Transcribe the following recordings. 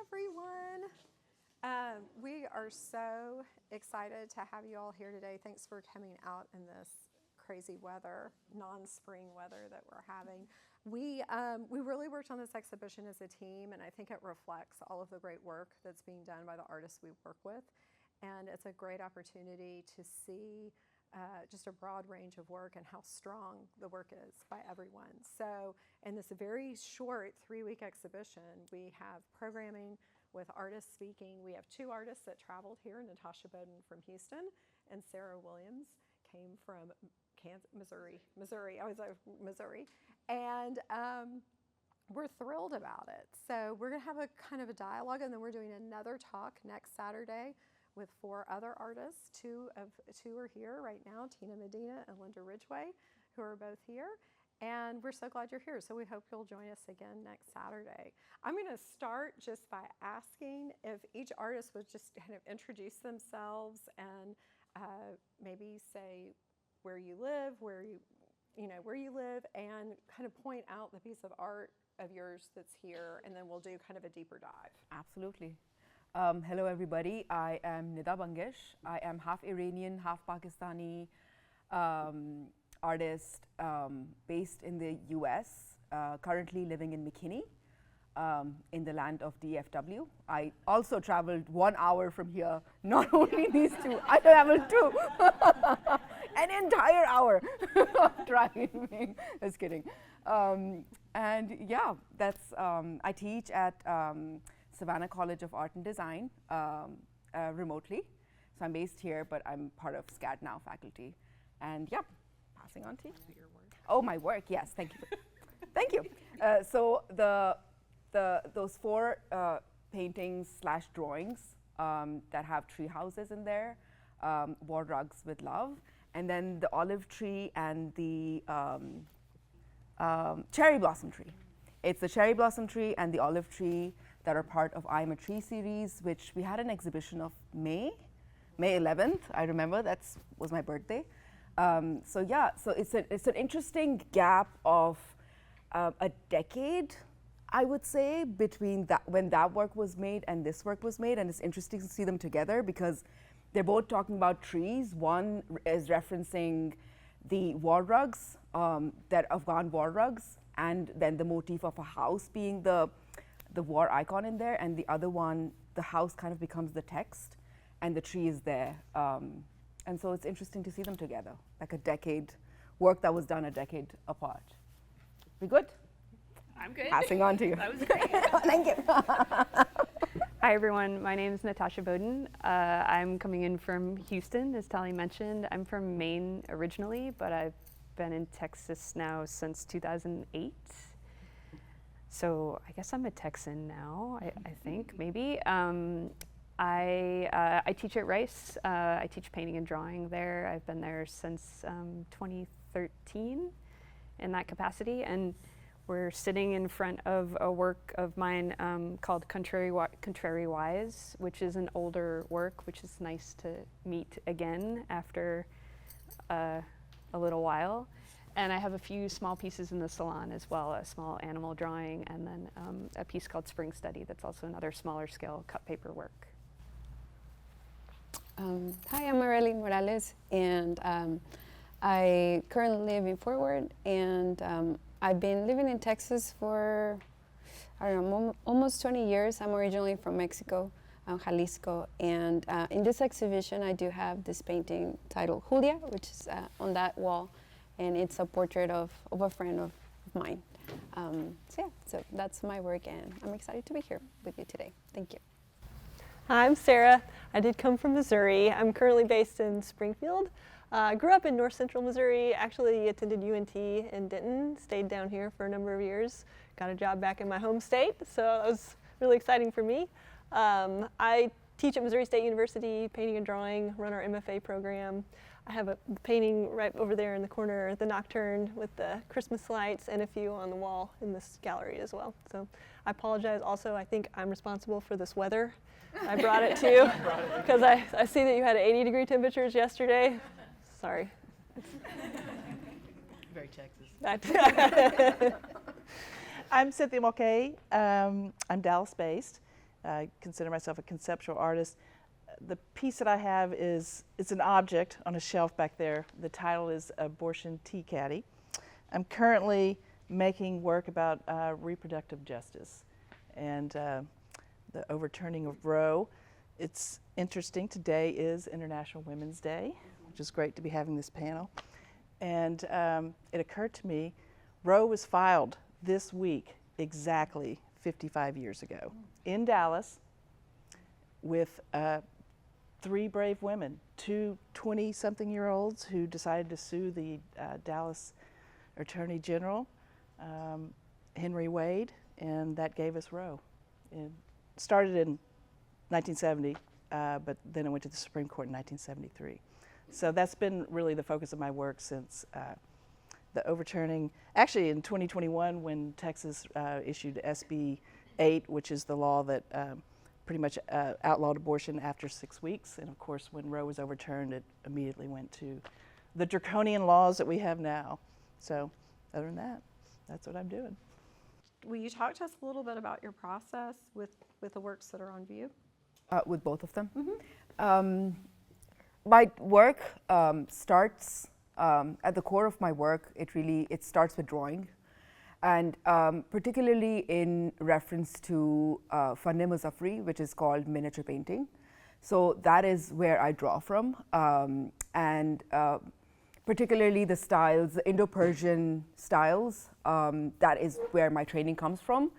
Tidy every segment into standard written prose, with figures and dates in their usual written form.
everyone. We are so excited to have you all here today. Thanks for coming out in this crazy weather, non-spring weather that we're having. We really worked on this exhibition as a team, and I think it reflects all of the great work that's being done by the artists we work with. And it's a great opportunity to see just a broad range of work and how strong the work is by everyone. So in this very short 3-week exhibition, we have programming with artists speaking. We have 2 artists that traveled here, Natasha Bowdoin from Houston and Sarah Williams came from Missouri. I was like, Missouri. And we're thrilled about it. So we're gonna have a kind of a dialogue, and then we're doing another talk next Saturday with 4 other artists. 2 are here right now, Medina and Ridgway, who are both here. And we're so glad you're here. So we hope you'll join us again next Saturday. I'm gonna start just by asking if each artist would just kind of introduce themselves and maybe say where you live, where you live, and kind of point out the piece of art of yours that's here, and then we'll do kind of a deeper dive. Absolutely. Hello, everybody. I am Nida Bangash. I am half Iranian, half Pakistani artist based in the US, currently living in McKinney, in the land of DFW. I also traveled 1 hour from here, not only these 2, I traveled 2, an entire hour of driving. Just kidding. And yeah, that's, I teach at Savannah College of Art and Design remotely. So I'm based here, but I'm part of SCAD Now faculty. And yeah, passing on to you. Your work. Oh, my work, yes, thank you. Thank you. So those 4 paintings / drawings that have tree houses in there, war rugs with love, and then the olive tree and the cherry blossom tree. It's the cherry blossom tree and the olive tree that are part of I'm a Tree series, which we had an exhibition of May 11th. I remember that was my birthday. So yeah, so it's an interesting gap of a decade, I would say, between that when that work was made and this work was made, and it's interesting to see them together because they're both talking about trees. One is referencing the war rugs, that Afghan war rugs, and then the motif of a house being the war icon in there, and the other one, the house kind of becomes the text, and the tree is there. And so it's interesting to see them together, like a decade, work that was done a decade apart. We good? I'm good. Passing on to you. That was great. Thank you. Hi everyone, my name is Natasha Bowdoin. I'm coming in from Houston, as Tali mentioned. I'm from Maine originally, but I've been in Texas now since 2008. So I guess I'm a Texan now, I think, maybe. I teach at Rice. I teach painting and drawing there. I've been there since 2013 in that capacity. And we're sitting in front of a work of mine called Contrariwise, which is an older work, which is nice to meet again after a little while. And I have a few small pieces in the salon as well, a small animal drawing, and then a piece called Spring Study that's also another smaller scale cut paper work. Hi, I'm Marilyn Morales, and I currently live in Fort Worth, and I've been living in Texas for, I don't know, almost 20 years. I'm originally from Mexico, Jalisco, and in this exhibition I do have this painting titled Julia, which is on that wall, and it's a portrait of a friend of mine. So that's my work, and I'm excited to be here with you today. Thank you. Hi, I'm Sarah. I did come from Missouri. I'm currently based in Springfield. Grew up in north central Missouri, actually attended UNT in Denton, stayed down here for a number of years, got a job back in my home state, so that was really exciting for me. I teach at Missouri State University, painting and drawing, run our MFA program. I have a painting right over there in the corner, the Nocturne with the Christmas lights, and a few on the wall in this gallery as well. So I apologize also, I think I'm responsible for this weather. I brought it too, because I see that you had 80-degree temperatures yesterday. Sorry. Very Texas. I'm Cynthia Mulcahy. I'm Dallas-based, I consider myself a conceptual artist. The piece that I have it's an object on a shelf back there. The title is Abortion Tea Caddy. I'm currently making work about reproductive justice and the overturning of Roe. It's interesting, today is International Women's Day, which is great to be having this panel. And it occurred to me, Roe was filed this week exactly 55 years ago in Dallas with 3 brave women, 2 20-something-year-olds who decided to sue the Dallas Attorney General, Henry Wade, and that gave us Roe. It started in 1970, but then it went to the Supreme Court in 1973. So that's been really the focus of my work since the overturning. Actually, in 2021, when Texas issued SB 8, which is the law that pretty much outlawed abortion after 6 weeks, and of course, when Roe was overturned, it immediately went to the draconian laws that we have now. So, other than that, that's what I'm doing. Will you talk to us a little bit about your process with the works that are on view? With both of them. My work starts at the core of my work. It starts with drawing, and particularly in reference to Fanne Muzaffari, which is called miniature painting. So that is where I draw from, and particularly the styles, the Indo-Persian styles. That is where my training comes from.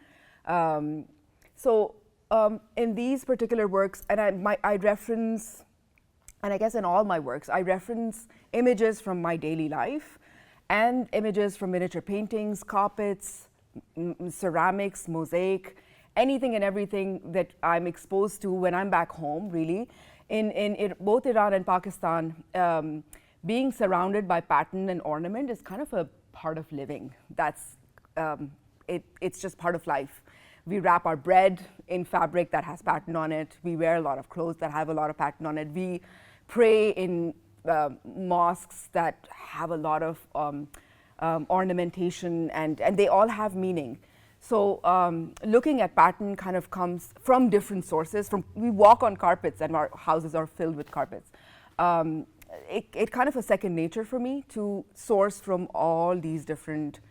In these particular works, and I reference, and I guess in all my works, I reference images from my daily life and images from miniature paintings, carpets, ceramics, mosaic, anything and everything that I'm exposed to when I'm back home, really. In both Iran and Pakistan, being surrounded by pattern and ornament is kind of a part of living. That's, it's just part of life. We wrap our bread in fabric that has pattern on it. We wear a lot of clothes that have a lot of pattern on it. We pray in mosques that have a lot of ornamentation, and they all have meaning. So looking at pattern kind of comes from different sources. We walk on carpets and our houses are filled with carpets. It kind of a second nature for me to source from all these different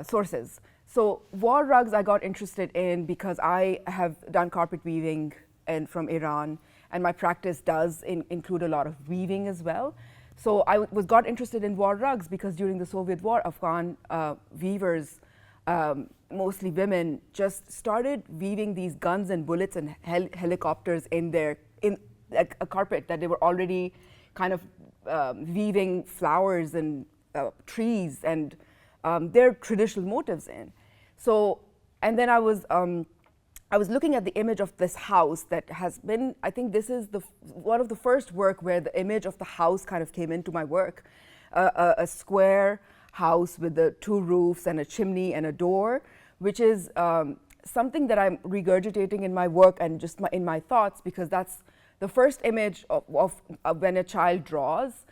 sources. So wall rugs I got interested in because I have done carpet weaving from Iran, and my practice does include a lot of weaving as well. So I got interested in wall rugs because during the Soviet War, Afghan weavers, mostly women, just started weaving these guns and bullets and helicopters in a carpet that they were already kind of weaving flowers and trees and their traditional motives in. So, and then I was looking at the image of this house that has been, I think this is one of the first work where the image of the house kind of came into my work. A square house with the 2 roofs and a chimney and a door, which is something that I'm regurgitating in my work and just in my thoughts, because that's the first image of when a child draws.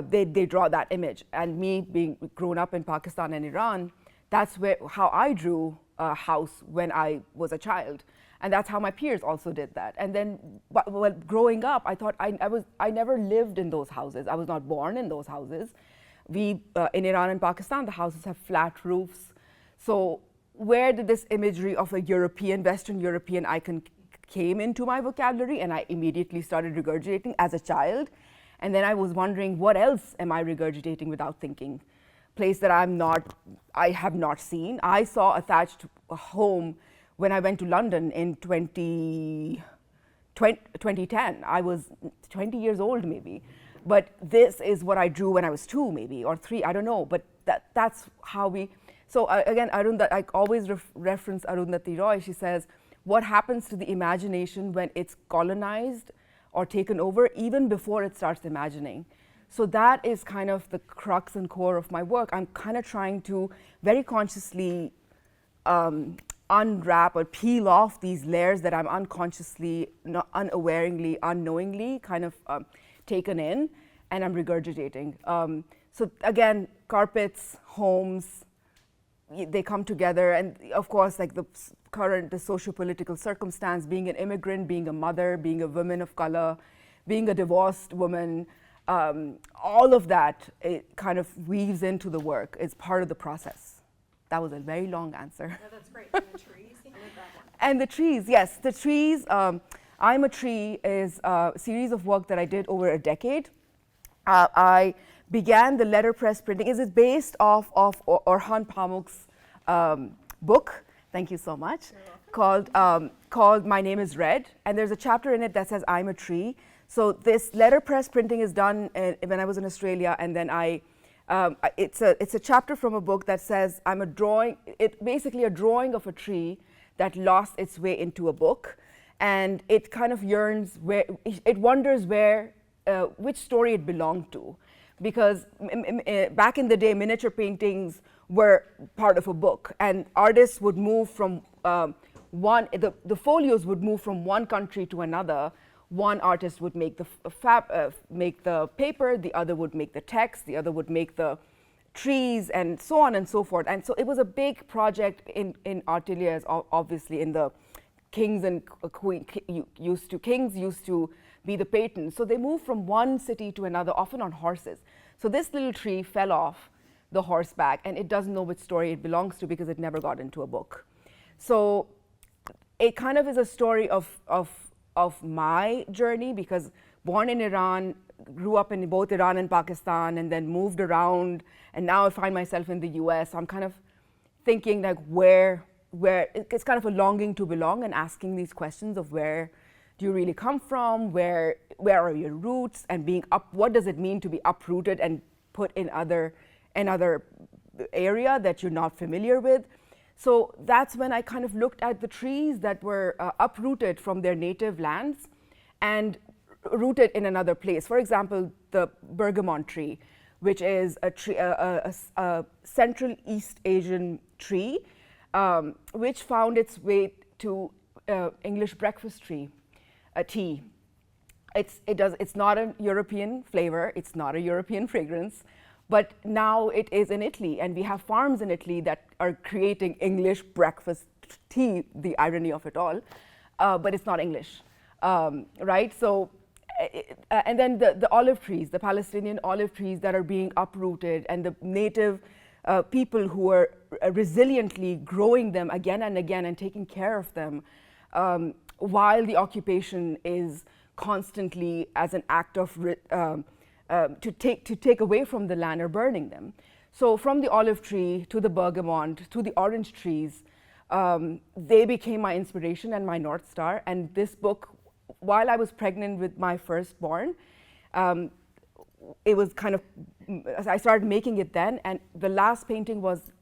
They draw that image, and me being grown up in Pakistan and Iran, that's how I drew a house when I was a child, and that's how my peers also did that. And then, while growing up, I thought I never lived in those houses. I was not born in those houses. In Iran and Pakistan, the houses have flat roofs. So where did this imagery of a Western European icon came into my vocabulary? And I immediately started regurgitating as a child. And then I was wondering, what else am I regurgitating without thinking? Place that I have not seen. I saw a thatched home when I went to London in 2010. I was 20 years old maybe. But this is what I drew when I was 2 maybe, or 3, I don't know. But that's how we, so again, I always reference Arundhati Roy. She says, what happens to the imagination when it's colonized or taken over, even before it starts imagining? So that is kind of the crux and core of my work. I'm kind of trying to very consciously unwrap or peel off these layers that I'm unconsciously, unawareingly, unknowingly kind of taken in, and I'm regurgitating. So again, carpets, homes, they come together, and of course, like the socio-political circumstance, being an immigrant, being a mother, being a woman of color, being a divorced woman, all of that, it kind of weaves into the work. It's part of the process. That was a very long answer. No, that's great. And the trees, I like that one. And the trees, yes, the trees. I'm a Tree is a series of work that I did over a decade. I began the letterpress printing. Is based off of Orhan Pamuk's book. Thank you so much. Called My Name Is Red, and there's a chapter in it that says I'm a Tree. So this letterpress printing is done when I was in Australia, and then it's a chapter from a book that says I'm a drawing. It's basically a drawing of a tree that lost its way into a book, and it kind of yearns it wonders which story it belonged to, because back in the day, miniature paintings were part of a book, and artists would move from the folios would move from one country to another. One artist would make the paper, the other would make the text, the other would make the trees, and so on and so forth. And so it was a big project in ateliers, obviously, in the kings and kings used to be the patrons. So they moved from one city to another, often on horses. So this little tree fell off the horseback, and it doesn't know which story it belongs to because it never got into a book. So it kind of is a story of my journey, because born in Iran, grew up in both Iran and Pakistan, and then moved around, and now I find myself in the US. I'm kind of thinking like where it's kind of a longing to belong, and asking these questions of where do you really come from, where are your roots, and what does it mean to be uprooted and put in another area that you're not familiar with. So that's when I kind of looked at the trees that were uprooted from their native lands and rooted in another place. For example, the bergamot tree, which is a Central East Asian tree, which found its way to English breakfast tea. It's not a European flavor, it's not a European fragrance, but now it is in Italy, and we have farms in Italy that are creating English breakfast tea, the irony of it all, but it's not English, right? So, and then the olive trees, the Palestinian olive trees that are being uprooted, and the native people who are resiliently growing them again and again and taking care of them, while the occupation is constantly, as an act of to take away from the land, or burning them. So from the olive tree to the bergamot to the orange trees, they became my inspiration and my North Star. And this book, while I was pregnant with my firstborn, it was kind of, I started making it then, and the last painting was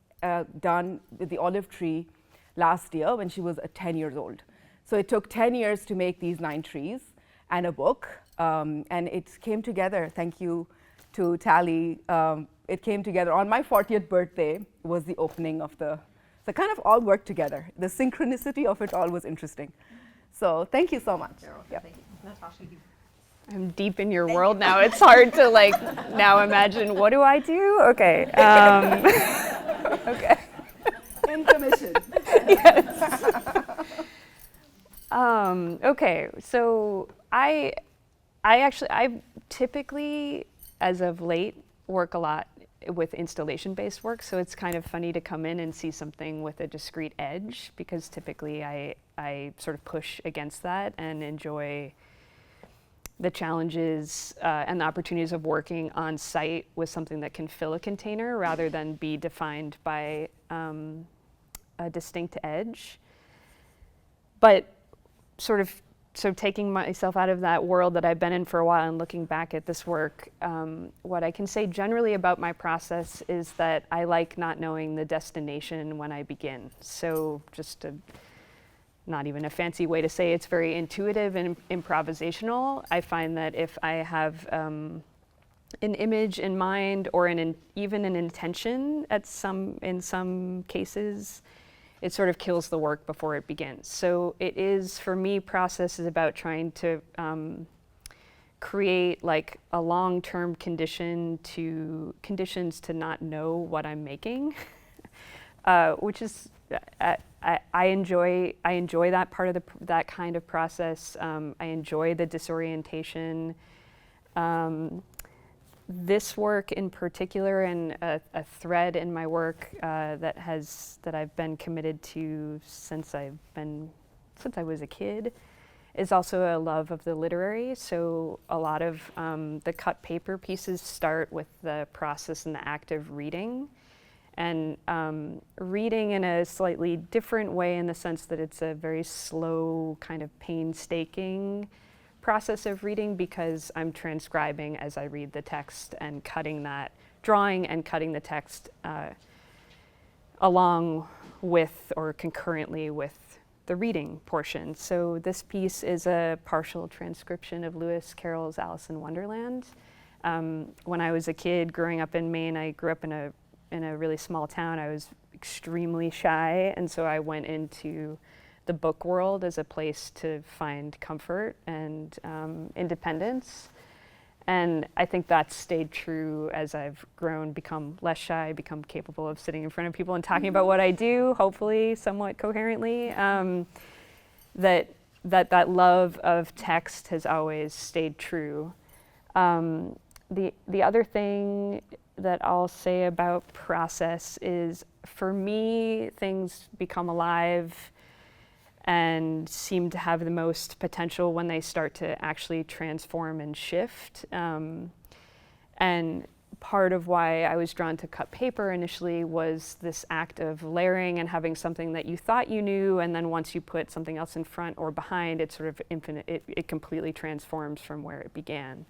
done with the olive tree last year when she was 10 years old. So it took 10 years to make these 9 trees and a book. And it came together, thank you to Tally. It came together on my 40th birthday was the opening of so kind of all worked together. The synchronicity of it all was interesting. So thank you so much. Yep. Thank you. Natasha, you. I'm deep in your world now. It's hard to now imagine, what do I do? Okay. Okay. In commission. Yes. Okay, so I typically, as of late, work a lot with installation-based work, so it's kind of funny to come in and see something with a discrete edge, because typically I sort of push against that and enjoy the challenges and the opportunities of working on site with something that can fill a container rather than be defined by a distinct edge. But sort of taking myself out of that world that I've been in for a while and looking back at this work, what I can say generally about my process is that I like not knowing the destination when I begin. So just not even a fancy way to say it's very intuitive and improvisational. I find that if I have an image in mind, or even an intention in some cases, it sort of kills the work before it begins. So it is, for me, process is about trying to create like a long-term conditions to not know what I'm making. which is I enjoy that part of that kind of process. I enjoy the disorientation. This work in particular, and a thread in my work that I've been committed to since I was a kid, is also a love of the literary. So a lot of the cut paper pieces start with the process and the act of reading. And reading in a slightly different way, in the sense that it's a very slow, kind of painstaking process of reading, because I'm transcribing as I read the text and drawing and cutting the text along with or concurrently with the reading portion. So this piece is a partial transcription of Lewis Carroll's Alice in Wonderland. When I was a kid growing up in Maine, I grew up in a really small town. I was extremely shy, and so I went into the book world as a place to find comfort and independence. And I think that's stayed true as I've grown, become less shy, become capable of sitting in front of people and talking about what I do, hopefully somewhat coherently. That love of text has always stayed true. The other thing that I'll say about process is, for me, things become alive and seem to have the most potential when they start to actually transform and shift. And part of why I was drawn to cut paper initially was this act of layering and having something that you thought you knew, and then once you put something else in front or behind, it's sort of infinite, it completely transforms from where it began.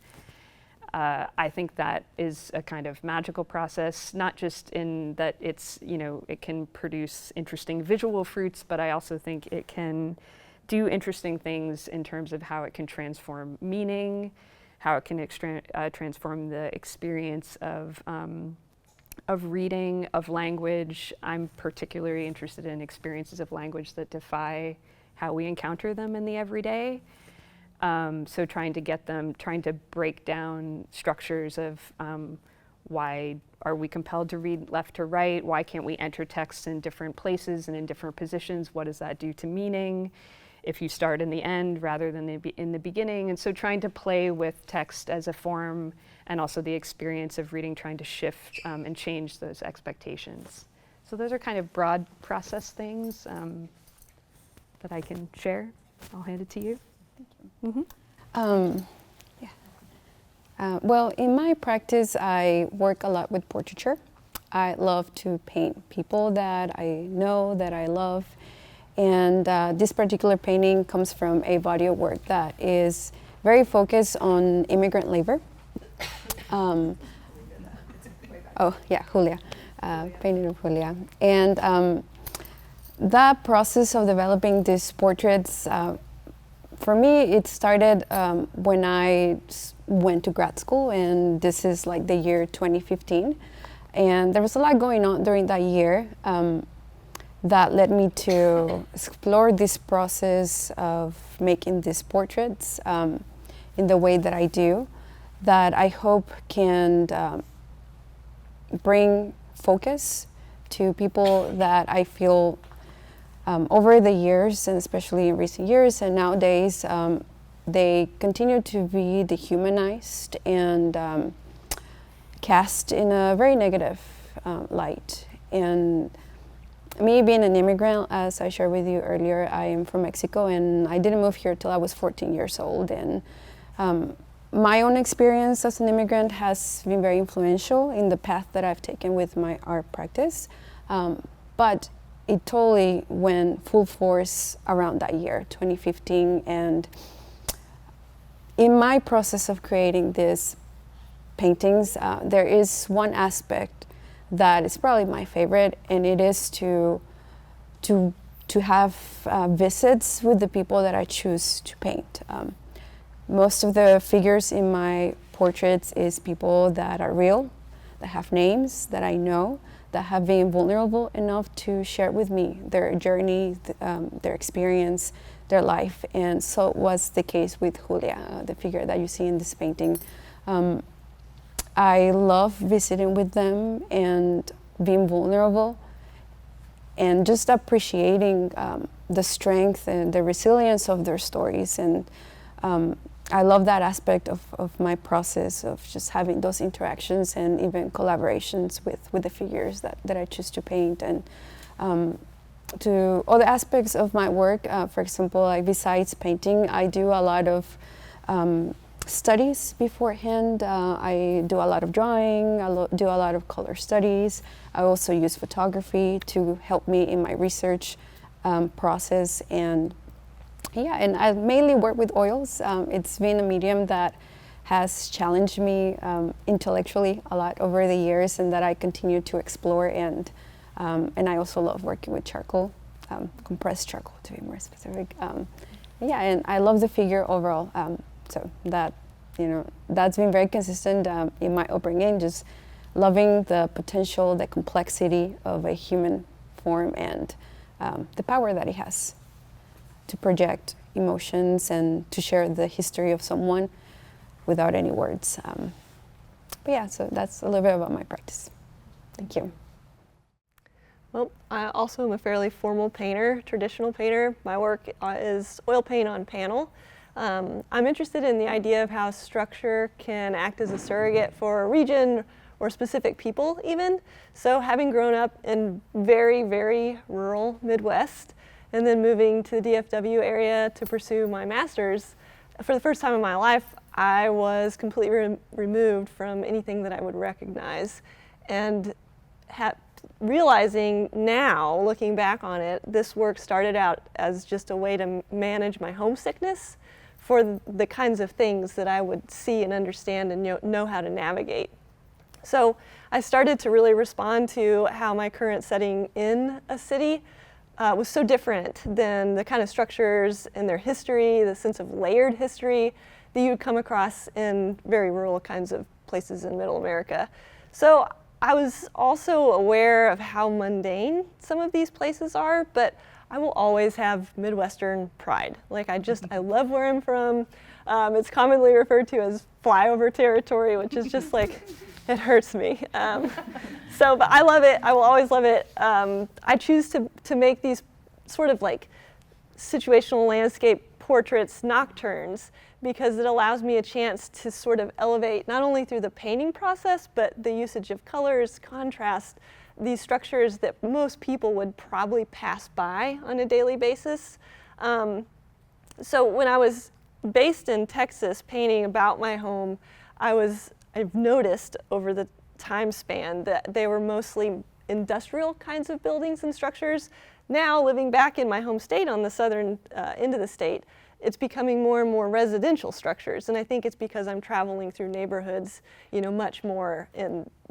I think that is a kind of magical process, not just in that it's, it can produce interesting visual fruits, but I also think it can do interesting things in terms of how it can transform meaning, how it can transform the experience of reading, of language. I'm particularly interested in experiences of language that defy how we encounter them in the everyday. So trying to break down structures of why are we compelled to read left to right? Why can't we enter texts in different places and in different positions? What does that do to meaning if you start in the end rather than in the beginning? And so trying to play with text as a form, and also the experience of reading, trying to shift and change those expectations. So those are kind of broad process things that I can share. I'll hand it to you. Mm-hmm. Well, in my practice, I work a lot with portraiture. I love to paint people that I know, that I love. And this particular painting comes from a body of work that is very focused on immigrant labor. Julia. Painting of Julia. And that process of developing these portraits, for me, it started when I went to grad school, and this is like the year 2015. And there was a lot going on during that year that led me to explore this process of making these portraits in the way that I do, that I hope can bring focus to people that I feel over the years, and especially in recent years and nowadays, they continue to be dehumanized and cast in a very negative light. And me being an immigrant, as I shared with you earlier, I am from Mexico, and I didn't move here till I was 14 years old. And my own experience as an immigrant has been very influential in the path that I've taken with my art practice. But it totally went full force around that year, 2015. And in my process of creating these paintings, there is one aspect that is probably my favorite, and it is to have visits with the people that I choose to paint. Most of the figures in my portraits is people that are real, that have names, that I know, that have been vulnerable enough to share with me their journey, their experience, their life. And so was the case with Julia, the figure that you see in this painting. I love visiting with them and being vulnerable. and just appreciating the strength and the resilience of their stories. And I love that aspect of my process of just having those interactions and even collaborations with the figures that I choose to paint. And to other aspects of my work, for example, like besides painting, I do a lot of studies beforehand. I do a lot of drawing, do a lot of color studies. I also use photography to help me in my research process. And yeah, and I mainly work with oils. It's been a medium that has challenged me intellectually a lot over the years, and that I continue to explore. And I also love working with charcoal, compressed charcoal to be more specific. Yeah, and I love the figure overall. So that, that's been very consistent in my upbringing, just loving the potential, the complexity of a human form, and the power that it has to project emotions and to share the history of someone without any words. But yeah, so that's a little bit about my practice. Thank you. Well, I also am a fairly formal painter, traditional painter. My work is oil paint on panel. I'm interested in the idea of how structure can act as a surrogate for a region or specific people even. So having grown up in very, very rural Midwest, and then moving to the DFW area to pursue my master's, for the first time in my life, I was completely removed from anything that I would recognize. And realizing now, looking back on it, this work started out as just a way to manage my homesickness for the kinds of things that I would see and understand and know how to navigate. So I started to really respond to how my current setting in a city was so different than the kind of structures and their history, the sense of layered history that you would come across in very rural kinds of places in Middle America. So I was also aware of how mundane some of these places are, but I will always have Midwestern pride. Like I love where I'm from. It's commonly referred to as flyover territory, which is just like, it hurts me. But I love it. I will always love it. I choose to make these sort of like situational landscape portraits, nocturnes, because it allows me a chance to sort of elevate not only through the painting process, but the usage of colors, contrast, these structures that most people would probably pass by on a daily basis. So when I was based in Texas painting about my home, I've noticed over the time span that they were mostly industrial kinds of buildings and structures. Now, living back in my home state on the southern end of the state, it's becoming more and more residential structures. And I think it's because I'm traveling through neighborhoods, much more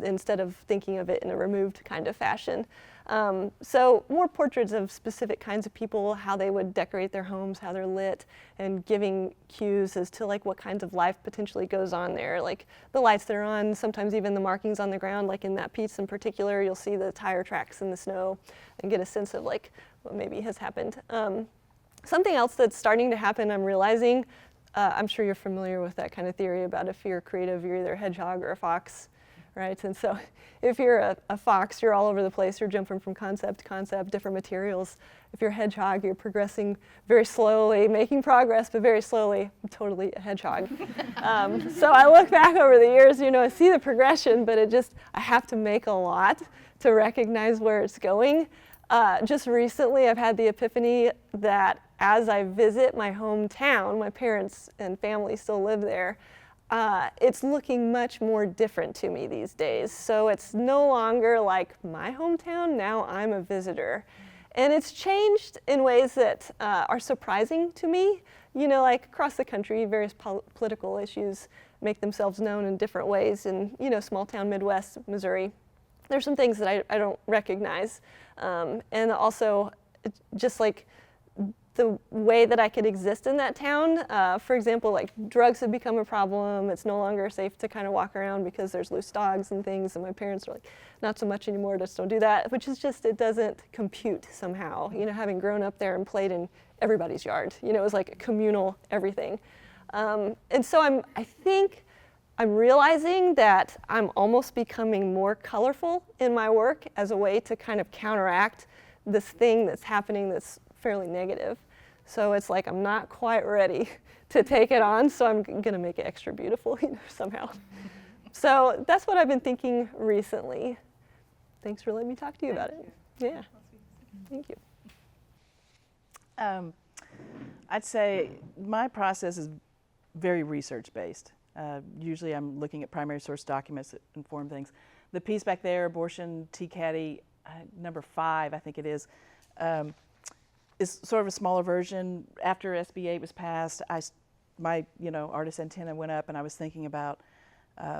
instead of thinking of it in a removed kind of fashion. So more portraits of specific kinds of people, how they would decorate their homes, how they're lit, and giving cues as to like what kinds of life potentially goes on there, like the lights that are on, sometimes even the markings on the ground, like in that piece in particular, you'll see the tire tracks in the snow and get a sense of like what maybe has happened. Something else that's starting to happen, I'm realizing, I'm sure you're familiar with that kind of theory about if you're creative, you're either a hedgehog or a fox, right? And so if you're a fox, you're all over the place, you're jumping from concept to concept, different materials. If you're a hedgehog, you're progressing very slowly, making progress, but very slowly. I'm totally a hedgehog. So I look back over the years, I see the progression, but I have to make a lot to recognize where it's going. Just recently, I've had the epiphany that as I visit my hometown, my parents and family still live there, it's looking much more different to me these days. So it's no longer like my hometown, now I'm a visitor. And it's changed in ways that are surprising to me. Like across the country, various political issues make themselves known in different ways. In, small town Midwest, Missouri, there's some things that I don't recognize. And also, just like the way that I could exist in that town. For example, like drugs have become a problem. It's no longer safe to kind of walk around because there's loose dogs and things. And my parents are like, not so much anymore, just don't do that. Which is just, it doesn't compute somehow. Having grown up there and played in everybody's yard. It was like a communal everything. And so I think I'm realizing that I'm almost becoming more colorful in my work as a way to kind of counteract this thing that's happening that's fairly negative. So it's like I'm not quite ready to take it on, so I'm gonna make it extra beautiful, somehow. So that's what I've been thinking recently. Thanks for letting me talk to you about it. Yeah, thank you. I'd say my process is very research-based. Usually I'm looking at primary source documents that inform things. The piece back there, Abortion Tea Caddy, number 5, I think it is sort of a smaller version. After SB 8 was passed, my artist antenna went up, and I was thinking about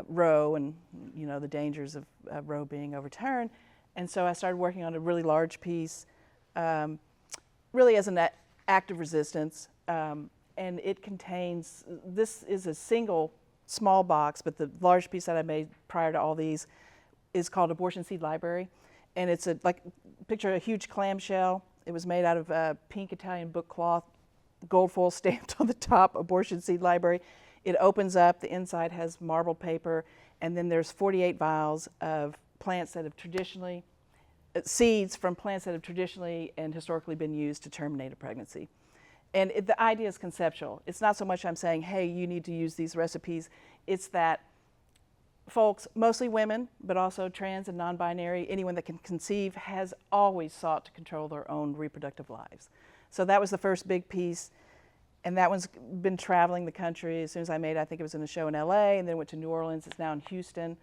Roe and the dangers of Roe being overturned. And so I started working on a really large piece, really as an act of resistance. And it contains, this is a single small box, but the large piece that I made prior to all these is called Abortion Seed Library. And it's picture a huge clamshell. It was made out of pink Italian book cloth, gold foil stamped on the top, Abortion Seed Library. It opens up, the inside has marbled paper, and then there's 48 vials of plants that have traditionally, seeds from plants that have traditionally and historically been used to terminate a pregnancy. And the idea is conceptual. It's not so much I'm saying, hey, you need to use these recipes. It's that folks, mostly women, but also trans and non-binary, anyone that can conceive, has always sought to control their own reproductive lives. So that was the first big piece. And that one's been traveling the country. As soon as I made it, I think it was in a show in LA, and then went to New Orleans. It's now in Houston.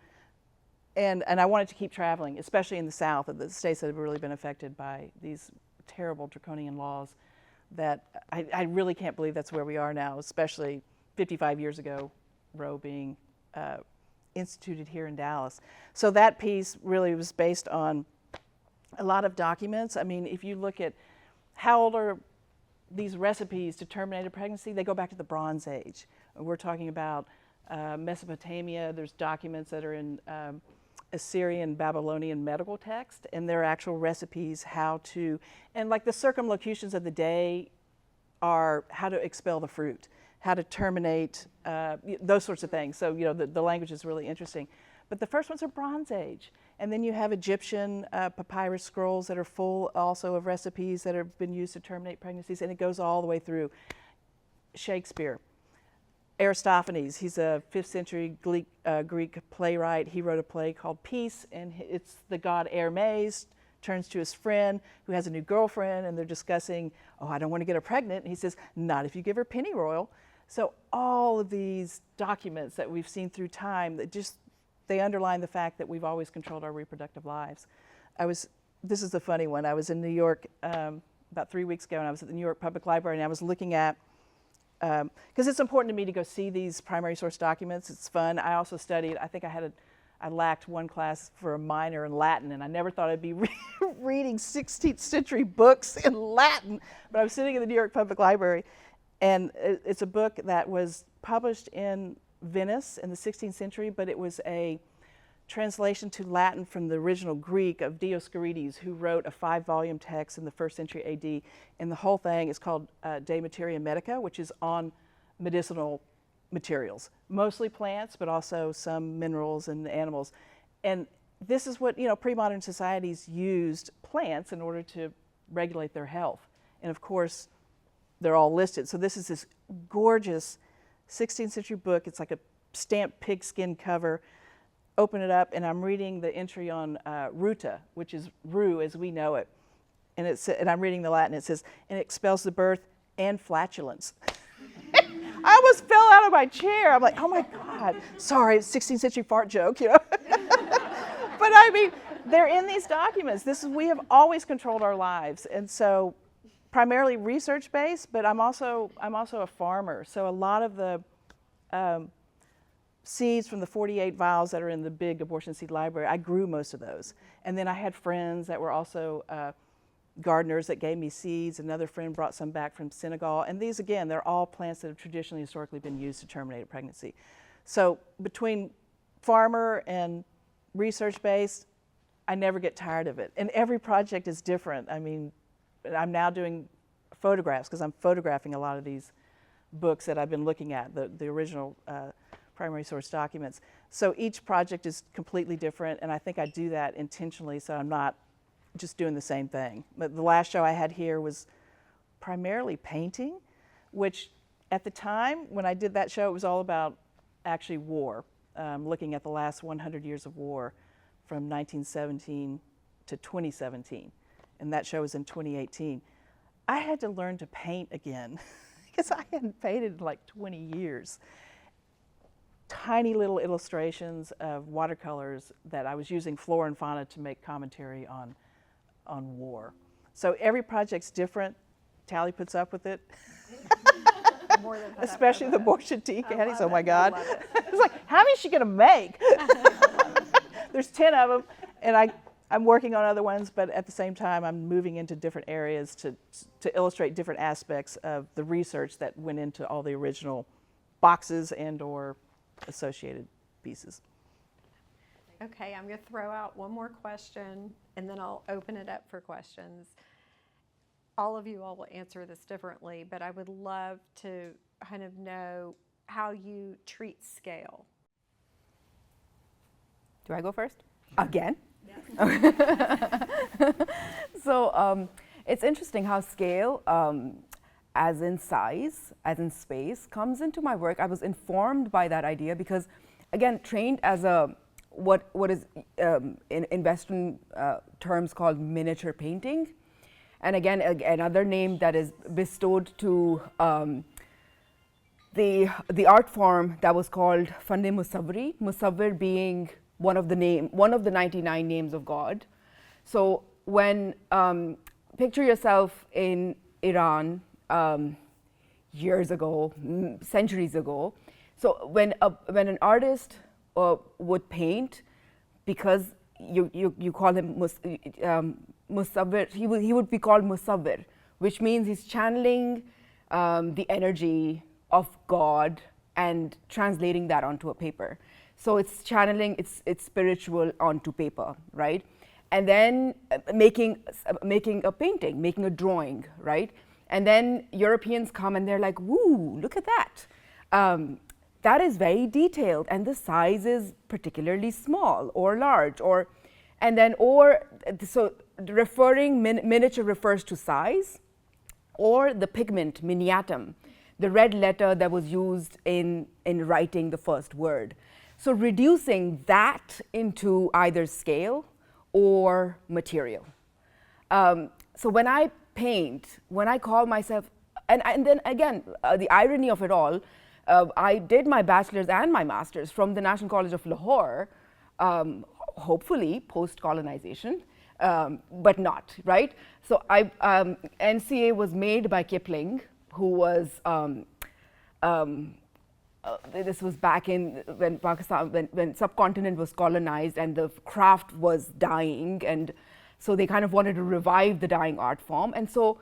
And I wanted to keep traveling, especially in the South, the states that have really been affected by these terrible draconian laws that I really can't believe that's where we are now, especially 55 years ago, Roe being instituted here in Dallas. So that piece really was based on a lot of documents. I mean, if you look at how old are these recipes to terminate a pregnancy, they go back to the Bronze Age. We're talking about Mesopotamia. There's documents that are in Assyrian, Babylonian medical text, and there are actual recipes how to, and like the circumlocutions of the day are how to expel the fruit, how to terminate, those sorts of things. So, the language is really interesting. But the first ones are Bronze Age. And then you have Egyptian papyrus scrolls that are full also of recipes that have been used to terminate pregnancies, and it goes all the way through. Shakespeare. Aristophanes, he's a 5th century Greek playwright. He wrote a play called Peace, and it's the god Hermes turns to his friend who has a new girlfriend, and they're discussing, oh, I don't want to get her pregnant. And he says, not if you give her pennyroyal. So all of these documents that we've seen through time, that they underline the fact that we've always controlled our reproductive lives. This is the funny one. I was in New York about 3 weeks ago, and I was at the New York Public Library, and I was looking at, because it's important to me to go see these primary source documents. It's fun. I also studied, I think I lacked one class for a minor in Latin, and I never thought I'd be reading 16th century books in Latin, but I was sitting in the New York Public Library, and it's a book that was published in Venice in the 16th century, but it was a translation to Latin from the original Greek of Dioscorides, who wrote a 5-volume text in the 1st century AD, and the whole thing is called De Materia Medica, which is on medicinal materials, mostly plants, but also some minerals and animals. And this is what, pre-modern societies used plants in order to regulate their health. And of course, they're all listed. So this is this gorgeous 16th century book. It's like a stamped pigskin cover. Open it up, and I'm reading the entry on ruta, which is rue as we know it. And I'm reading the Latin. It says, and it expels the birth and flatulence. I almost fell out of my chair. I'm like, oh my God. Sorry, 16th century fart joke, But I mean, they're in these documents. We have always controlled our lives. And so primarily research-based, but I'm also a farmer. So a lot of the seeds from the 48 vials that are in the big abortion seed library, I grew most of those. And then I had friends that were also gardeners that gave me seeds. Another friend brought some back from Senegal. And these, again, they're all plants that have traditionally, historically been used to terminate a pregnancy. So between farmer and research-based, I never get tired of it. And every project is different. I mean, I'm now doing photographs because I'm photographing a lot of these books that I've been looking at, the original primary source documents. So each project is completely different, and I think I do that intentionally so I'm not just doing the same thing. But the last show I had here was primarily painting, which at the time when I did that show, it was all about actually war, looking at the last 100 years of war from 1917 to 2017. And that show was in 2018. I had to learn to paint again because I hadn't painted in like 20 years. Tiny little illustrations of watercolors that I was using flora and fauna to make commentary on war. So every project's different. Tally puts up with it. More than put up Especially with the it. Borscht tea I caddies. love Oh my it. I God. love it. It's like, how many is she gonna make? There's 10 of them, and I'm working on other ones, but at the same time, I'm moving into different areas to illustrate different aspects of the research that went into all the original boxes and/or associated pieces. Okay, I'm going to throw out one more question, and then I'll open it up for questions. All of you all will answer this differently, but I would love to kind of know how you treat scale. Do I go first? Again? So it's interesting how scale, as in size, as in space, comes into my work. I was informed by that idea because, again, trained as a what is in Western terms called miniature painting, and again another name that is bestowed to the art form that was called Fande Musawwiri. Musawwir being one of the 99 names of God. So when picture yourself in Iran years ago, centuries ago. So when an artist would paint, because you call him Musawwir, he would be called Musawwir, which means he's channeling the energy of God and translating that onto a paper. So it's channeling its spiritual onto paper, right? And then making a painting, making a drawing, right? And then Europeans come and they're like, woo, look at that. That is very detailed, and the size is particularly small or large, so miniature refers to size, or the pigment, miniatum, the red letter that was used in writing the first word. So reducing that into either scale or material. So when I paint, when I call myself, and then again, the irony of it all, I did my bachelor's and my master's from the National College of Lahore, hopefully post-colonization, but not, right? So NCA was made by Kipling, who was, this was back in when Pakistan, when subcontinent was colonized and the craft was dying, and so they kind of wanted to revive the dying art form. And so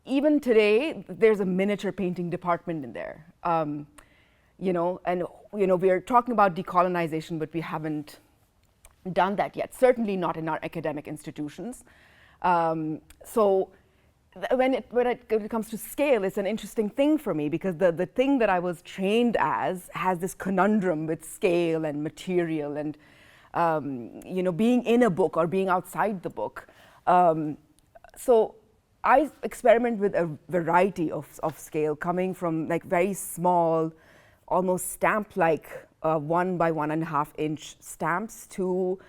even today, there's a miniature painting department in there. We're talking about decolonization, but we haven't done that yet, certainly not in our academic institutions. So when it comes to scale, it's an interesting thing for me, because the thing that I was trained as has this conundrum with scale and material and being in a book or being outside the book. So I experiment with a variety of scale, coming from like very small, almost stamp-like 1 by 1.5 inch stamps to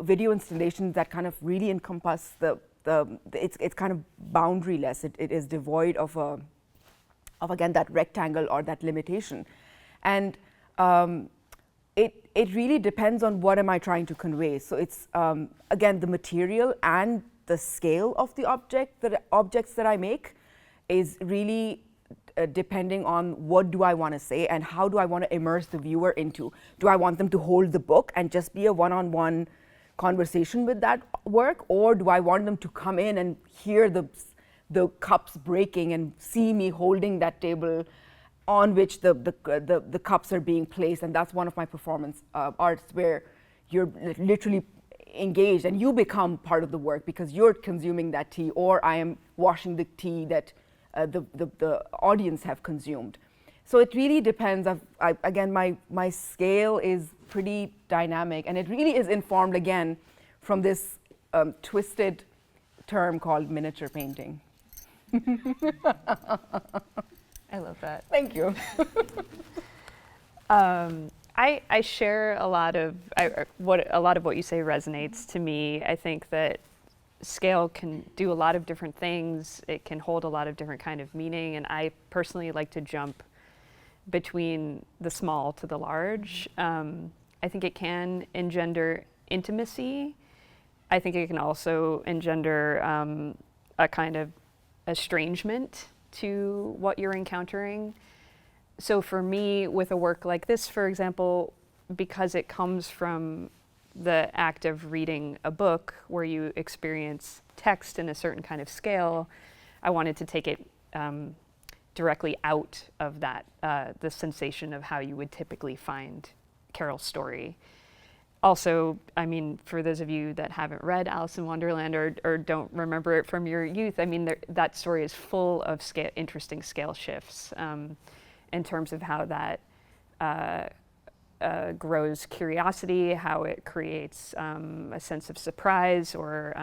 video installations that kind of really encompass it's kind of boundaryless. It is devoid of again that rectangle or that limitation, and it really depends on what am I trying to convey. So it's again the material and the scale of the objects that I make is really depending on what do I want to say and how do I want to immerse the viewer into. Do I want them to hold the book and just be a one-on-one conversation with that work, or do I want them to come in and hear the cups breaking and see me holding that table on which the cups are being placed? And that's one of my performance arts, where you're literally engaged and you become part of the work because you're consuming that tea, or I am washing the tea that the audience have consumed. So it really depends. Again, my scale is pretty dynamic, and it really is informed again from this twisted term called miniature painting. I love that. Thank you. I share a lot of what you say resonates to me. I think that scale can do a lot of different things. It can hold a lot of different kind of meaning, and I personally like to jump between the small to the large. I think it can engender intimacy. I think it can also engender a kind of estrangement to what you're encountering. So for me, with a work like this, for example, because it comes from the act of reading a book where you experience text in a certain kind of scale, I wanted to take it directly out of that, the sensation of how you would typically find Carol's story. Also, I mean, for those of you that haven't read Alice in Wonderland or don't remember it from your youth, I mean, that story is full of interesting scale shifts in terms of how that grows curiosity, how it creates a sense of surprise or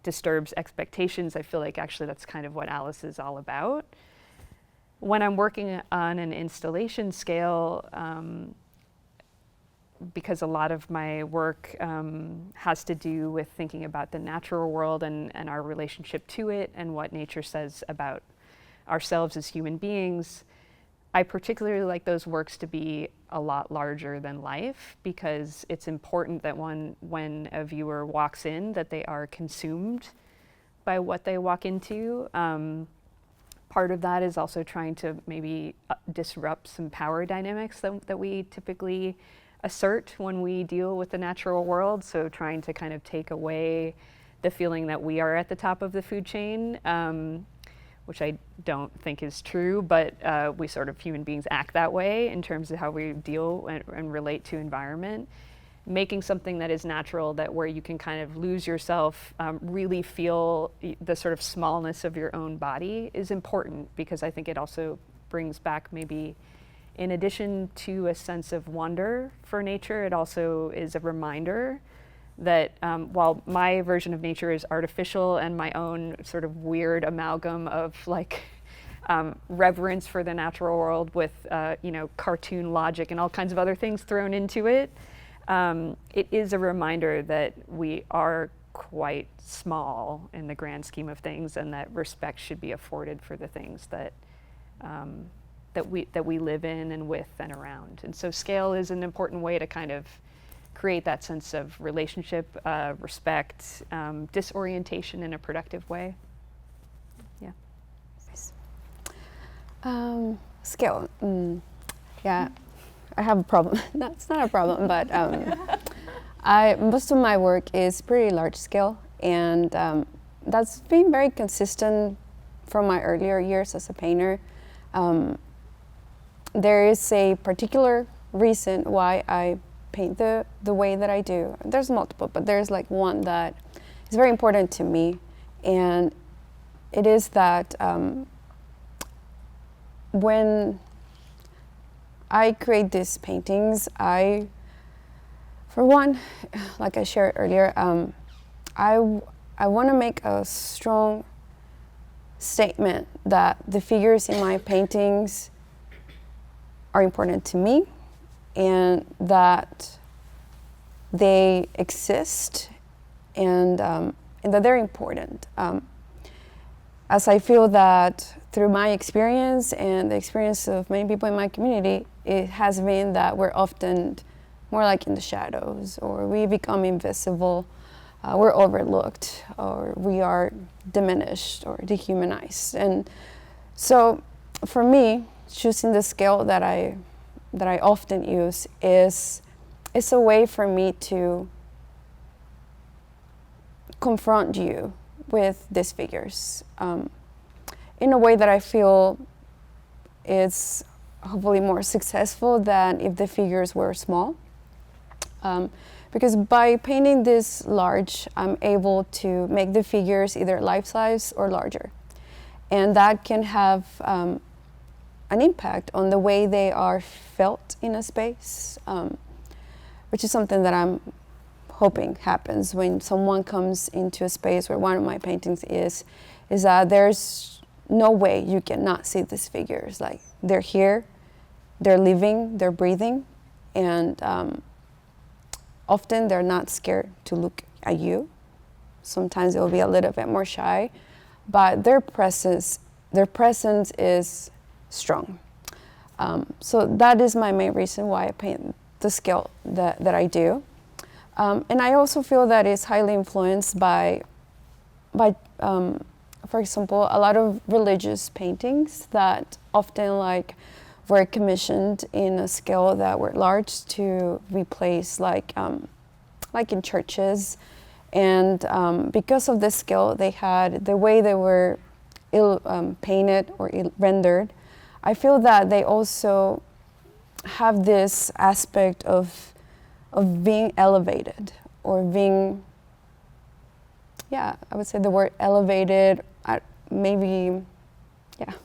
disturbs expectations. I feel like actually that's kind of what Alice is all about. When I'm working on an installation scale, because a lot of my work has to do with thinking about the natural world and our relationship to it and what nature says about ourselves as human beings, I particularly like those works to be a lot larger than life, because it's important that when a viewer walks in, that they are consumed by what they walk into. Part of that is also trying to maybe disrupt some power dynamics that we typically assert when we deal with the natural world. So trying to kind of take away the feeling that we are at the top of the food chain, which I don't think is true, but we sort of human beings act that way in terms of how we deal and relate to environment. Making something that is natural, that where you can kind of lose yourself, really feel the sort of smallness of your own body is important, because I think it also brings back, maybe in addition to a sense of wonder for nature, it also is a reminder that while my version of nature is artificial and my own sort of weird amalgam of like reverence for the natural world with cartoon logic and all kinds of other things thrown into it, it is a reminder that we are quite small in the grand scheme of things, and that respect should be afforded for the things that we live in and with and around. And so scale is an important way to kind of create that sense of relationship, respect, disorientation in a productive way. Yeah. Scale. Yeah, I have a problem. That's not a problem, but most of my work is pretty large scale, and that's been very consistent from my earlier years as a painter. There is a particular reason why I paint the way that I do. There's multiple, but there's like one that is very important to me, and it is that when I create these paintings, for one, like I shared earlier, I want to make a strong statement that the figures in my paintings are important to me, and that they exist, and that they're important. As I feel that through my experience and the experience of many people in my community, it has been that we're often more like in the shadows, or we become invisible, we're overlooked, or we are diminished or dehumanized. And so for me, choosing the scale that I often use is a way for me to confront you with these figures in a way that I feel is hopefully more successful than if the figures were small. Because by painting this large, I'm able to make the figures either life-size or larger. And that can have an impact on the way they are felt in a space, which is something that I'm hoping happens when someone comes into a space where one of my paintings is that there's no way you cannot see these figures. Like, they're here, they're living, they're breathing, and often they're not scared to look at you. Sometimes they'll be a little bit more shy, but their presence is strong. So that is my main reason why I paint the scale that I do. And I also feel that it's highly influenced by for example, a lot of religious paintings that often were commissioned in a scale that were large to replace like in churches. And because of this scale, they had the way they were painted or rendered. I feel that they also have this aspect of being elevated, or being, I would say the word elevated, maybe,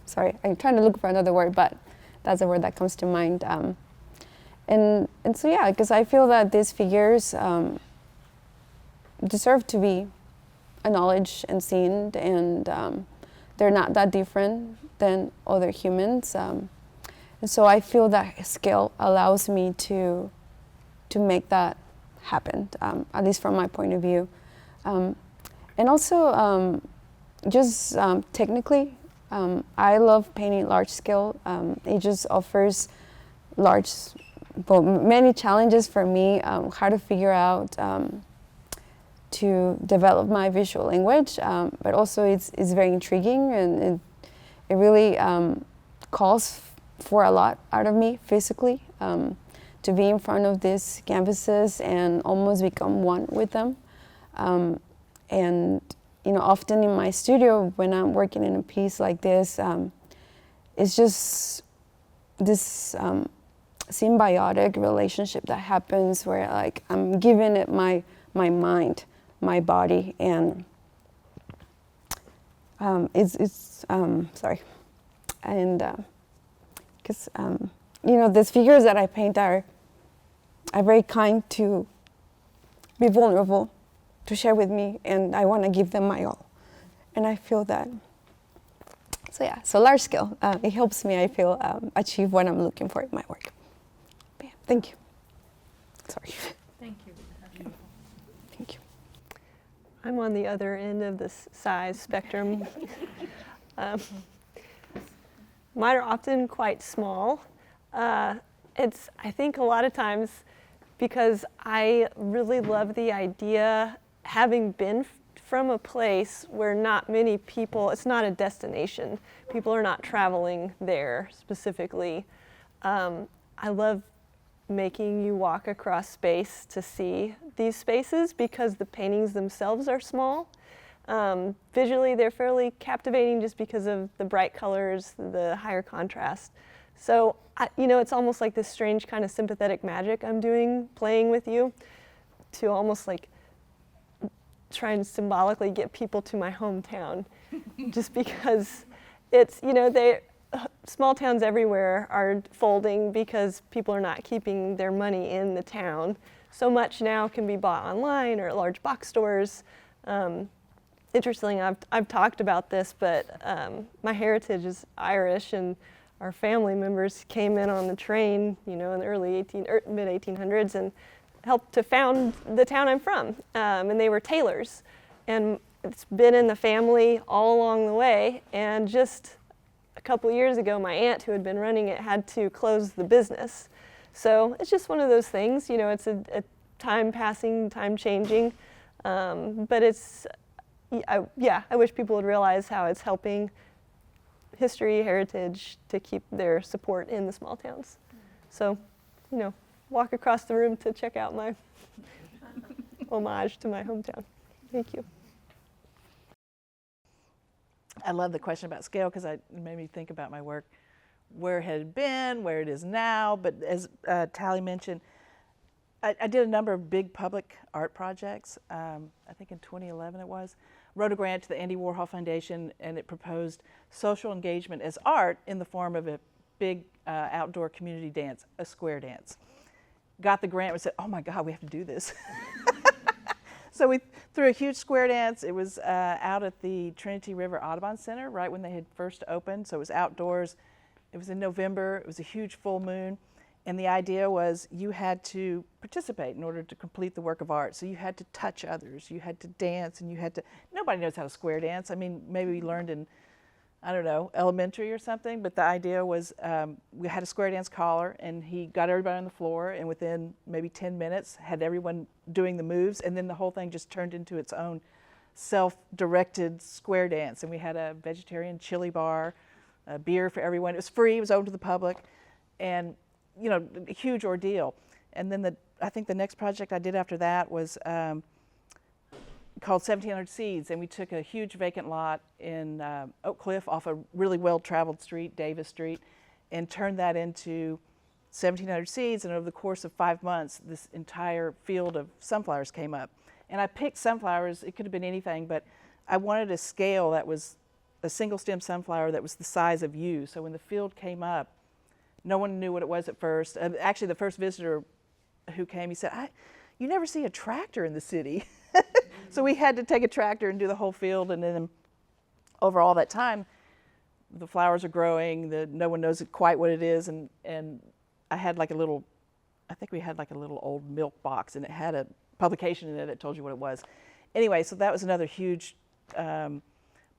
sorry, I'm trying to look for another word, but that's the word that comes to mind. And so because I feel that these figures deserve to be acknowledged and seen, and they're not that different than other humans. And so I feel that scale allows me to make that happen, at least from my point of view. And also, just technically, I love painting large scale. It just offers many challenges for me, how to figure out to develop my visual language, but also it's very intriguing, and it really calls for a lot out of me physically, to be in front of these canvases and almost become one with them. And often in my studio, when I'm working in a piece like this, it's just this symbiotic relationship that happens where I'm giving it my mind, my body, and sorry, and because these figures that I paint are very kind to be vulnerable, to share with me, and I want to give them my all, and I feel that. So large scale, it helps me, I feel, achieve what I'm looking for in my work. But thank you. Sorry. Thank you. Thank you. I'm on the other end of this size spectrum. Mine are often quite small. It's, I think, a lot of times because I really love the idea, having been from a place where not many people, it's not a destination, people are not traveling there specifically. I love making you walk across space to see these spaces because the paintings themselves are small. Visually, they're fairly captivating just because of the bright colors, the higher contrast. So, it's almost like this strange kind of sympathetic magic I'm doing, playing with you, to almost try and symbolically get people to my hometown, just because it's, small towns everywhere are folding because people are not keeping their money in the town. So much now can be bought online or at large box stores. Interestingly, I've talked about this, but my heritage is Irish, and our family members came in on the train, in the early mid-1800s, and helped to found the town I'm from. And they were tailors, and it's been in the family all along the way. And just a couple of years ago, my aunt, who had been running it, had to close the business. So it's just one of those things. It's a time passing, time changing, but it's. I wish people would realize how it's helping history, heritage, to keep their support in the small towns. So, walk across the room to check out my homage to my hometown. Thank you. I love the question about scale because it made me think about my work, where it had been, where it is now. But as Tally mentioned, I did a number of big public art projects. I think in 2011 it was. Wrote a grant to the Andy Warhol Foundation, and it proposed social engagement as art in the form of a big outdoor community dance, a square dance. Got the grant and said, oh my God, we have to do this. So we threw a huge square dance. It was out at the Trinity River Audubon Center right when they had first opened. So it was outdoors. It was in November. It was a huge full moon. And the idea was you had to participate in order to complete the work of art. So you had to touch others. You had to dance, and you had to, nobody knows how to square dance. I mean, maybe we learned in, I don't know, elementary or something, but the idea was we had a square dance caller, and he got everybody on the floor, and within maybe 10 minutes had everyone doing the moves, and then the whole thing just turned into its own self-directed square dance. And we had a vegetarian chili bar, a beer for everyone. It was free, it was open to the public, and you know, a huge ordeal. And then I think the next project I did after that was called 1700 Seeds, and we took a huge vacant lot in Oak Cliff off a really well-traveled street, Davis Street, and turned that into 1700 Seeds, and over the course of 5 months, this entire field of sunflowers came up. And I picked sunflowers, it could have been anything, but I wanted a scale that was a single stem sunflower that was the size of you. So when the field came up, no one knew what it was at first. Actually, the first visitor who came, he said, you never see a tractor in the city. So we had to take a tractor and do the whole field, and then over all that time, the flowers are growing, no one knows quite what it is, and I had like a little, I think we had like a little old milk box, and it had a publication in it that told you what it was. Anyway, so that was another huge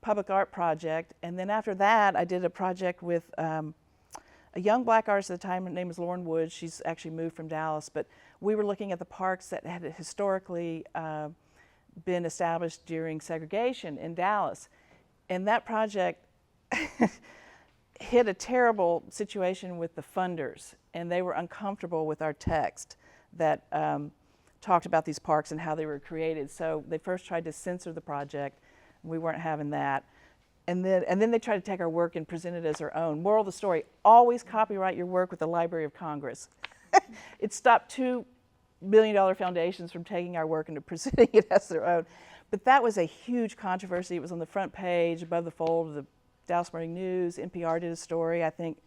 public art project, and then after that, I did a project with a young black artist at the time. Her name is Lauren Woods. She's actually moved from Dallas, but we were looking at the parks that had historically been established during segregation in Dallas. And that project hit a terrible situation with the funders, and they were uncomfortable with our text that talked about these parks and how they were created. So they first tried to censor the project, and we weren't having that. And then they tried to take our work and present it as their own. Moral of the story, always copyright your work with the Library of Congress. It stopped $2 billion foundations from taking our work and presenting it as their own. But that was a huge controversy. It was on the front page, above the fold of the Dallas Morning News. NPR did a story. I think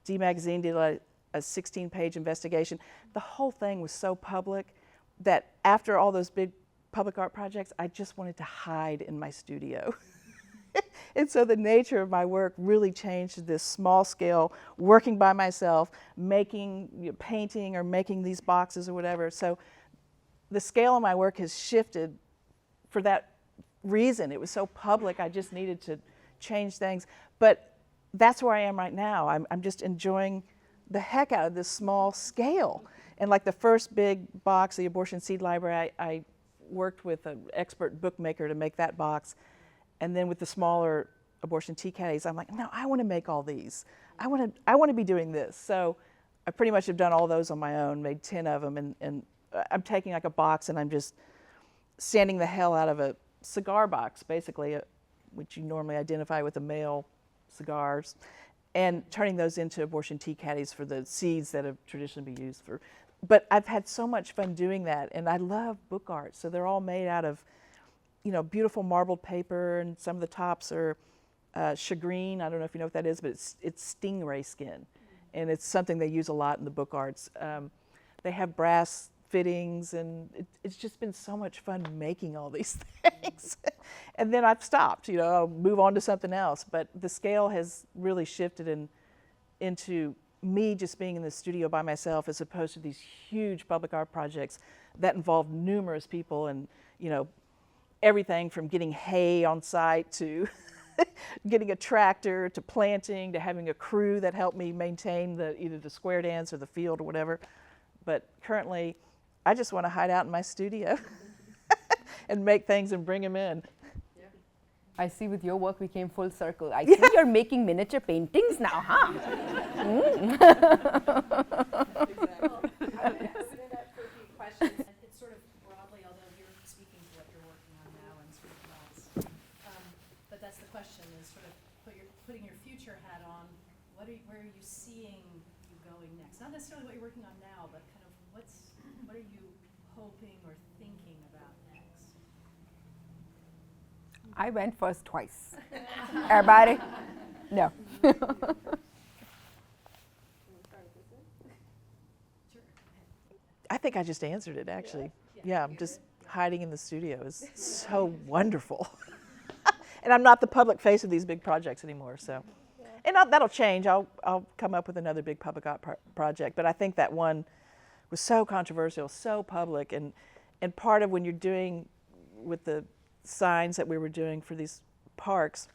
D Magazine did a 16-page investigation. The whole thing was so public that after all those big public art projects, I just wanted to hide in my studio. And so the nature of my work really changed to this small scale, working by myself, making, painting or making these boxes or whatever. So the scale of my work has shifted for that reason. It was so public, I just needed to change things. But that's where I am right now. I'm just enjoying the heck out of this small scale. And like the first big box, the Abortion Seed Library, I worked with an expert bookmaker to make that box. And then with the smaller abortion tea caddies, I'm like, no, I want to make all these. I want to be doing this. So I pretty much have done all those on my own, made 10 of them, and I'm taking like a box and I'm just sanding the hell out of a cigar box, basically, which you normally identify with the male cigars, and turning those into abortion tea caddies for the seeds that have traditionally been used for. But I've had so much fun doing that, and I love book art. So they're all made out of, you know, beautiful marbled paper, and some of the tops are shagreen. I don't know if you know what that is, but it's stingray skin, and it's something they use a lot in the book arts. They have brass fittings, and it's just been so much fun making all these things. And then I've stopped, you know, I'll move on to something else. But the scale has really shifted into me just being in the studio by myself, as opposed to these huge public art projects that involve numerous people, and, you know, everything from getting hay on site to getting a tractor to planting to having a crew that helped me maintain either the square dance or the field or whatever. But currently, I just want to hide out in my studio and make things and bring them in. I see with your work we came full circle. I see you're making miniature paintings now, huh? It's sort of broadly, although you're speaking to what you're working on now and sort of lots. But that's the question, is sort of putting your future hat on. Where are you seeing you going next? Not necessarily what you're working on now, but kind of what are you hoping or thinking about next? I went first twice. Everybody? No. I think I just answered it, actually. Yeah, hiding in the studio is so wonderful. And I'm not the public face of these big projects anymore, so. And that'll change. I'll come up with another big public art project, but I think that one was so controversial, so public, and part of when you're doing with the signs that we were doing for these parks,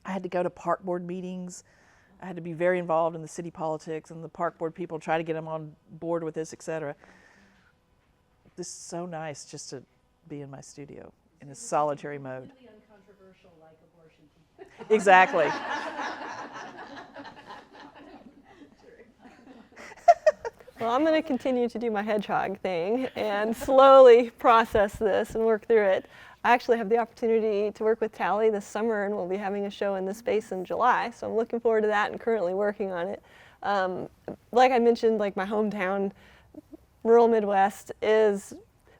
I had to go to park board meetings. I had to be very involved in the city politics and the park board people, try to get them on board with this, et cetera. This is so nice just to be in my studio in a solitary mode. Really uncontroversial, like abortion. Exactly. Well, I'm going to continue to do my hedgehog thing and slowly process this and work through it. I actually have the opportunity to work with Tally this summer, and we'll be having a show in this space in July, so I'm looking forward to that and currently working on it. Like I mentioned, like my hometown, rural Midwest, is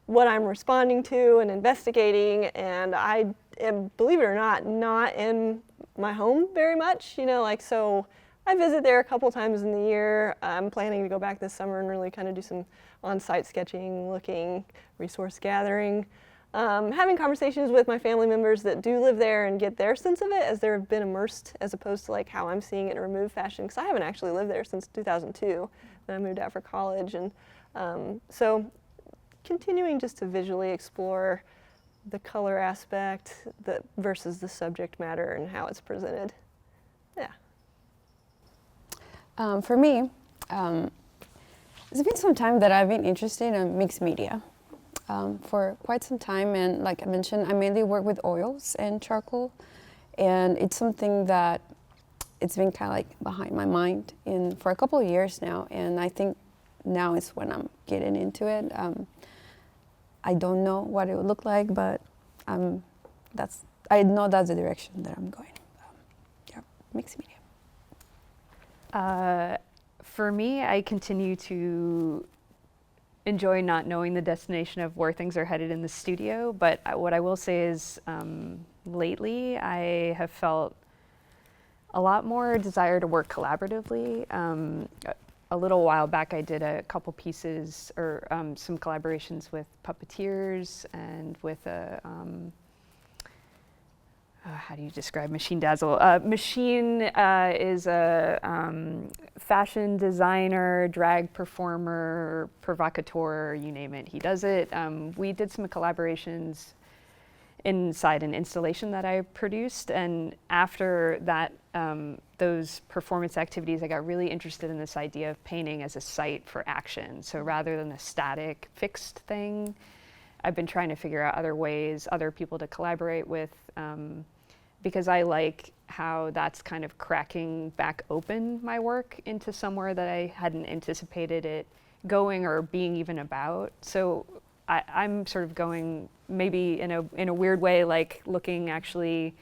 what I'm responding to and investigating, and I am, believe it or not in my home very much, so I visit there a couple times in the year. I'm planning to go back this summer and really kind of do some on-site sketching, looking, resource gathering, having conversations with my family members that do live there and get their sense of it as they've been immersed, as opposed to like how I'm seeing it in a removed fashion, because I haven't actually lived there since 2002 when I moved out for college. And so continuing just to visually explore the color aspect versus the subject matter and how it's presented. Yeah. For me, it's been some time that I've been interested in mixed media for quite some time, and like I mentioned, I mainly work with oils and charcoal, and it's something that it's been kind of like behind my mind for a couple of years now, and I think now is when I'm getting into it. I don't know what it would look like, but I know that's the direction that I'm going. Yeah, mixed media. For me, I continue to enjoy not knowing the destination of where things are headed in the studio, but what I will say is lately I have felt a lot more desire to work collaboratively. A little while back I did a couple pieces or some collaborations with puppeteers and with a how do you describe Machine Dazzle? Machine is a fashion designer, drag performer, provocateur, you name it, he does it. We did some collaborations inside an installation that I produced, and after that, those performance activities, I got really interested in this idea of painting as a site for action. So rather than a static, fixed thing, I've been trying to figure out other ways, other people to collaborate with, because I like how that's kind of cracking back open my work into somewhere that I hadn't anticipated it going or being even about. So I'm sort of going maybe in a weird way, like looking actually,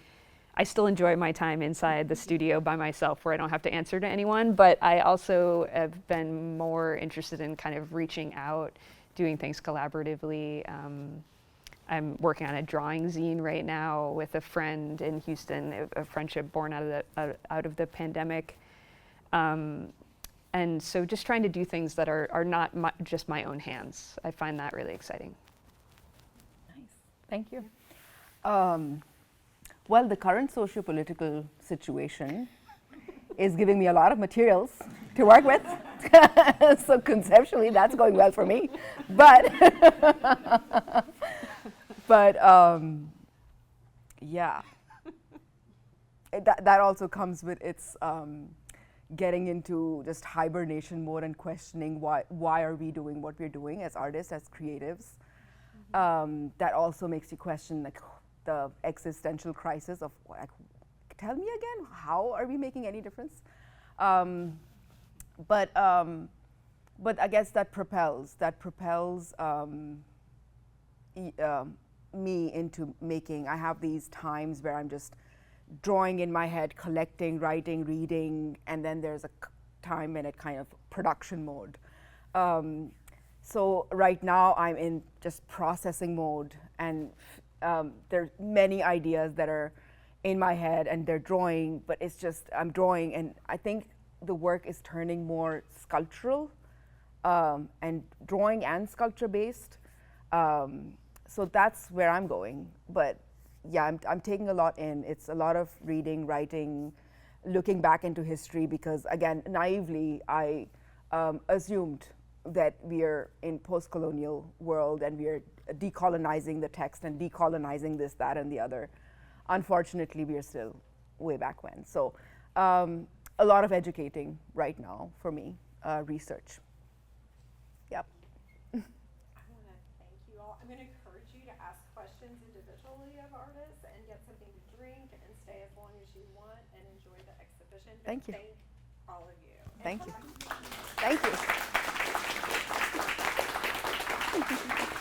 I still enjoy my time inside the studio by myself where I don't have to answer to anyone, but I also have been more interested in kind of reaching out, doing things collaboratively. I'm working on a drawing zine right now with a friend in Houston, a friendship born out of the pandemic. And so just trying to do things that are not just my own hands. I find that really exciting. Nice, thank you. Well, the current socio-political situation is giving me a lot of materials to work with. So conceptually, that's going well for me. But yeah, that also comes with its getting into just hibernation mode and questioning why are we doing what we're doing as artists, as creatives. That also makes you question like the existential crisis of like, tell me again, how are we making any difference? But I guess that propels me into making. I have these times where I'm just drawing in my head, collecting, writing, reading, and then there's a time when it kind of production mode. So right now I'm in just processing mode, and there's many ideas that are in my head and they're drawing, but it's just, I'm drawing, and I think the work is turning more sculptural and drawing and sculpture based. so that's where I'm going. But yeah, I'm taking a lot in. It's a lot of reading, writing, looking back into history, because again, naively, I assumed that we are in post-colonial world and we are decolonizing the text and decolonizing this, that, and the other. Unfortunately, we are still way back when. So a lot of educating right now for me, research. Yep. I want to thank you all. I'm going to encourage you to ask questions individually of artists and get something to drink and stay as long as you want and enjoy the exhibition. But Thank you. Thank all of you. Thank you. Thank you.